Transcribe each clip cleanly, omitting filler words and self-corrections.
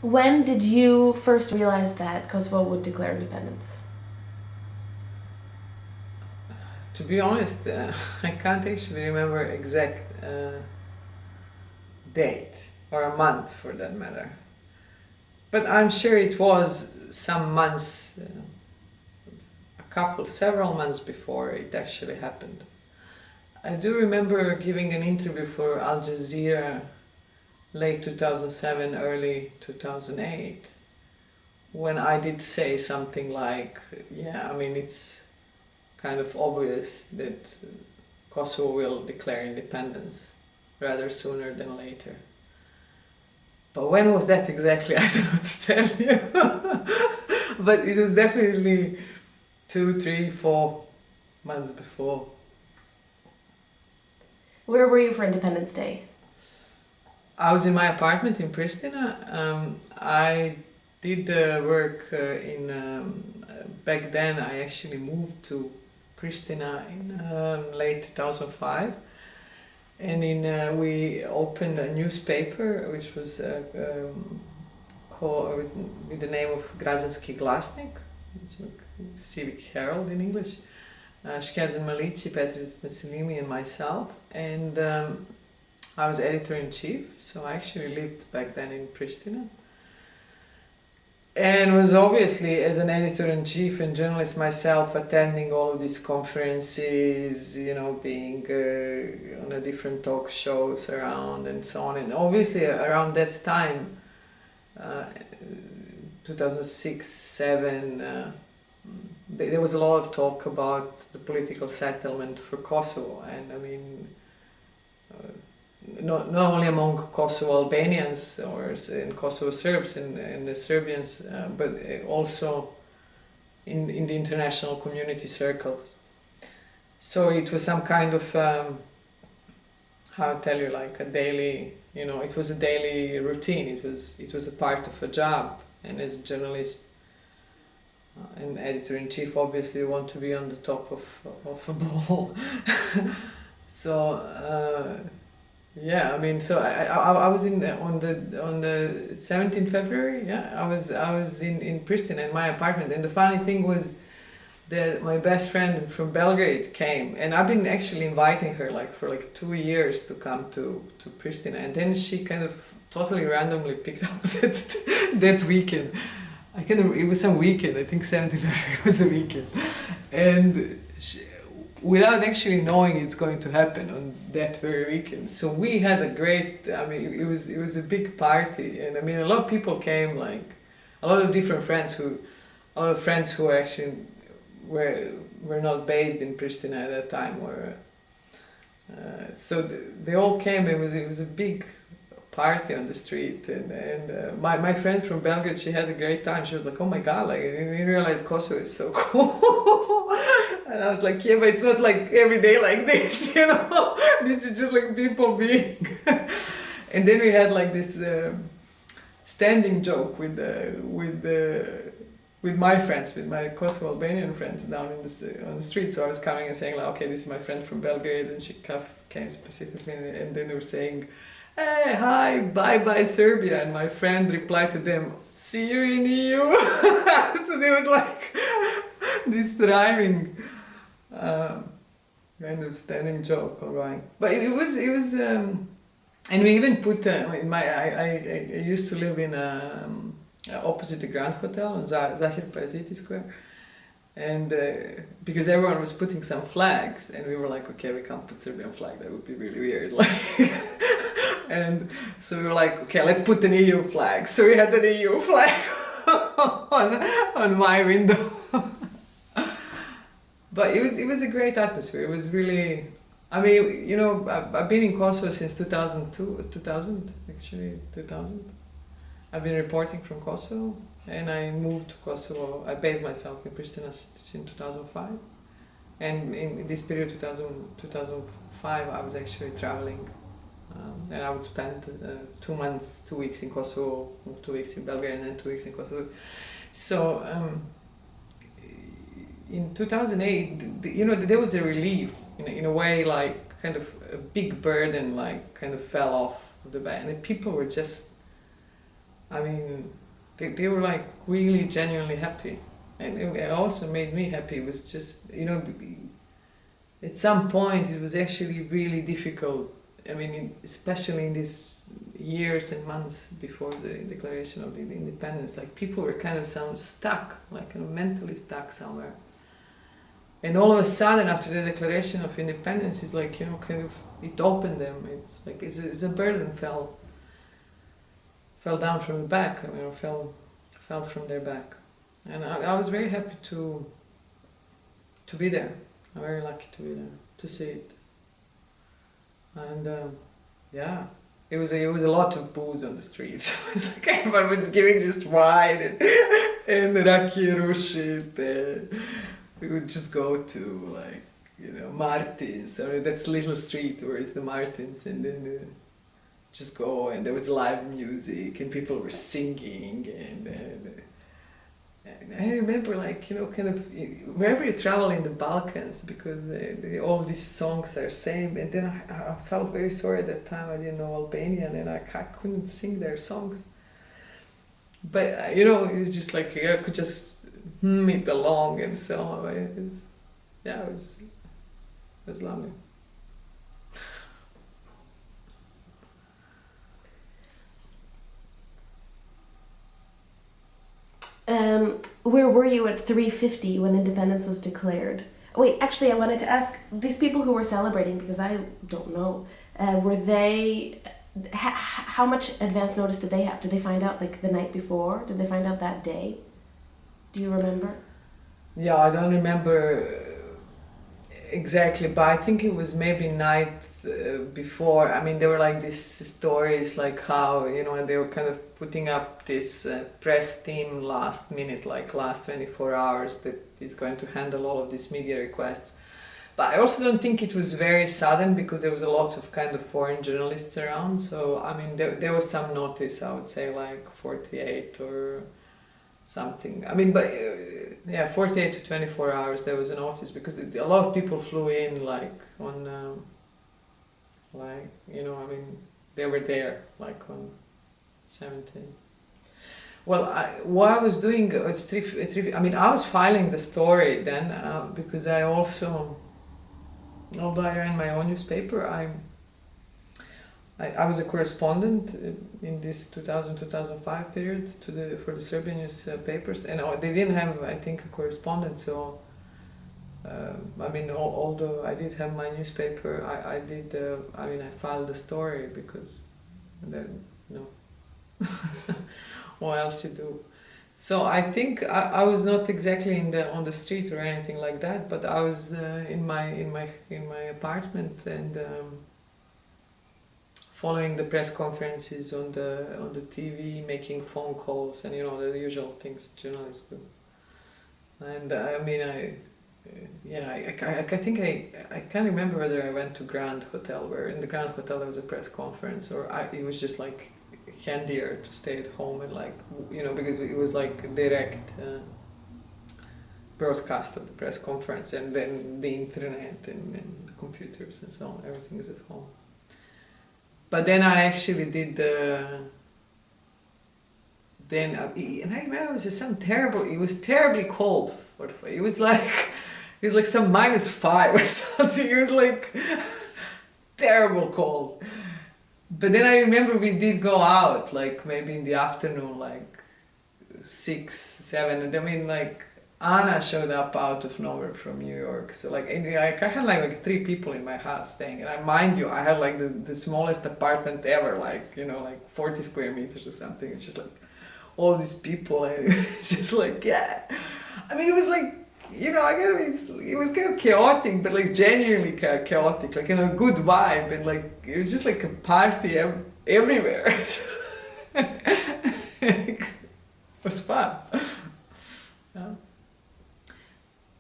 When did you first realize that Kosovo would declare independence? To be honest, I can't actually remember exact date or a month for that matter. But I'm sure it was some months, several months before it actually happened. I do remember giving an interview for Al Jazeera late 2007, early 2008, when I did say something like, yeah, I mean, it's kind of obvious that Kosovo will declare independence rather sooner than later. But when was that exactly? I don't know to tell you. But it was definitely 2, 3, 4 months before. Where were you for Independence Day? I was in my apartment in Prishtina. I did work back then I actually moved to Prishtina in late 2005. And we opened a newspaper which was called with the name of Građanski Glasnik. It's like Civic Herald in English. Shkezin Malici, Petrić Veselimi and myself. And I was editor-in-chief, so I actually lived back then in Prishtina. And was obviously, as an editor-in-chief and journalist myself, attending all of these conferences, you know, being on a different talk shows around and so on. And obviously around that time, 2006, 2007, there was a lot of talk about the political settlement for Kosovo. And I mean, not only among Kosovo Albanians or in Kosovo Serbs and the Serbians, but also in the international community circles. So it was some kind of, how to tell you, like a daily, you know, it was a daily routine. It was a part of a job. And as a journalist and editor-in-chief, obviously you want to be on the top of a ball. So. Yeah, I mean, so I was on the 17th February. Yeah, I was in Prishtina in my apartment, and the funny thing was that my best friend from Belgrade came, and I've been actually inviting her for 2 years to come to Prishtina, and then she kind of totally randomly picked up that weekend. It was some weekend. I think 17th February was a weekend, and without actually knowing it's going to happen on that very weekend. So we had a great, I mean, it was a big party, and I mean, a lot of people came, like a lot of different friends who actually were not based in Prishtina at that time, so they all came. It was a big party on the street, and my friend from Belgrade, she had a great time. She was like, oh my god, like, I didn't realize Kosovo is so cool. And I was like, yeah, but it's not like every day like this, you know. This is just like people being. And then we had like this standing joke with my friends, with my Kosovo Albanian friends down on the street. So I was coming and saying like, okay, this is my friend from Belgrade, and she came specifically, and then they were saying, hey, hi, bye Serbia, and my friend replied to them, see you in EU. So there was like this rhyming kind of standing joke going. But it was and we even put I used to live in opposite the Grand Hotel on Zahir Paraziti Square, and because everyone was putting some flags, and we were like, okay, we can't put Serbian flag, that would be really weird, like. And so we were like, okay, let's put an EU flag. So we had an EU flag on my window. But it was a great atmosphere. It was really, I mean, you know, I've been in Kosovo since 2000. I've been reporting from Kosovo, and I moved to Kosovo. I based myself in Prishtina since 2005. And in this period, 2005, I was actually traveling. And I would spend 2 weeks in Kosovo, 2 weeks in Belgrade, and then 2 weeks in Kosovo. So in 2008, you know, there was a relief in a way, like kind of a big burden, like kind of fell off of the back, and people were just, I mean, they were like really genuinely happy, and it also made me happy. It was just, you know, at some point it was actually really difficult. I mean, especially in these years and months before the declaration of the independence, like people were kind of stuck, like kind of mentally stuck somewhere. And all of a sudden, after the declaration of independence, it's like, you know, kind of, it opened them. It's like it's a burden fell down from the back. I mean, fell from their back, and I was very happy to be there. I'm very lucky to be there, to see it. And yeah, it was a lot of booze on the streets. It was like everyone was giving just wine and raki rushit. We would just go to, like, you know, Martins, or that's little street where is the Martins, and then just go, and there was live music and people were singing, and I remember, like, you know, kind of wherever you travel in the Balkans, because all these songs are same, and then I felt very sorry at that time. I didn't know Albanian, and I couldn't sing their songs, but you know, it was just like I could just it along, and so it was lovely. Where were you at 350 when independence was declared? Wait, actually, I wanted to ask these people who were celebrating, because I don't know, were they? How much advance notice did they have? Did they find out like the night before? Did they find out that day? Do you remember? Yeah, I don't remember exactly, but I think it was maybe night before. I mean, there were like these stories, like how, you know, and they were kind of putting up this press team last minute, like last 24 hours, that is going to handle all of these media requests. But I also don't think it was very sudden, because there was a lot of kind of foreign journalists around. So, I mean, there was some notice, I would say, like 48 or something. I mean, but yeah, 48 to 24 hours there was a notice, because a lot of people flew in, like on like, you know, I mean, they were there like on 17. Well, what I was doing I mean, I was filing the story then, because I also, although I ran my own newspaper, I was a correspondent in this 2000-2005 period for the Serbian newspapers, and they didn't have, I think, a correspondent. So, I mean, although I did have my newspaper, I filed the story, because then, you know, what else you do? So I think I was not exactly on the street or anything like that, but I was in my apartment, and following the press conferences on the TV, making phone calls, and, you know, the usual things journalists do. And I mean, I think I can't remember whether I went to Grand Hotel, where in the Grand Hotel there was a press conference, or it was just like handier to stay at home, and, like, you know, because it was like direct broadcast of the press conference, and then the internet and the computers and so on, everything is at home. But then I actually did and I remember it was terribly cold. It was like some -5 or something. It was like terrible cold. But then I remember we did go out, like maybe in the afternoon, like 6, 7, and I mean, like, Anna showed up out of nowhere from New York. So, like, I had like 3 people in my house staying, and mind you, I had like the smallest apartment ever, like, you know, like 40 square meters or something. It's just like all these people, and it's just like, yeah. I mean, it was like, you know, it was kind of chaotic, but like genuinely chaotic, like, you know, a good vibe, and like it was just like a party everywhere. It was fun. Yeah.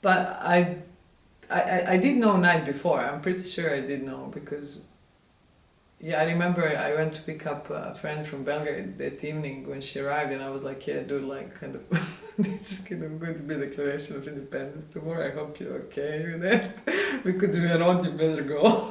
But I did know night before. I'm pretty sure I did know, because yeah, I remember I went to pick up a friend from Belgrade that evening when she arrived, and I was like, yeah, dude, like, kind of this is kind of going to be a declaration of independence tomorrow. I hope you're okay with that, because if you're not, you better go.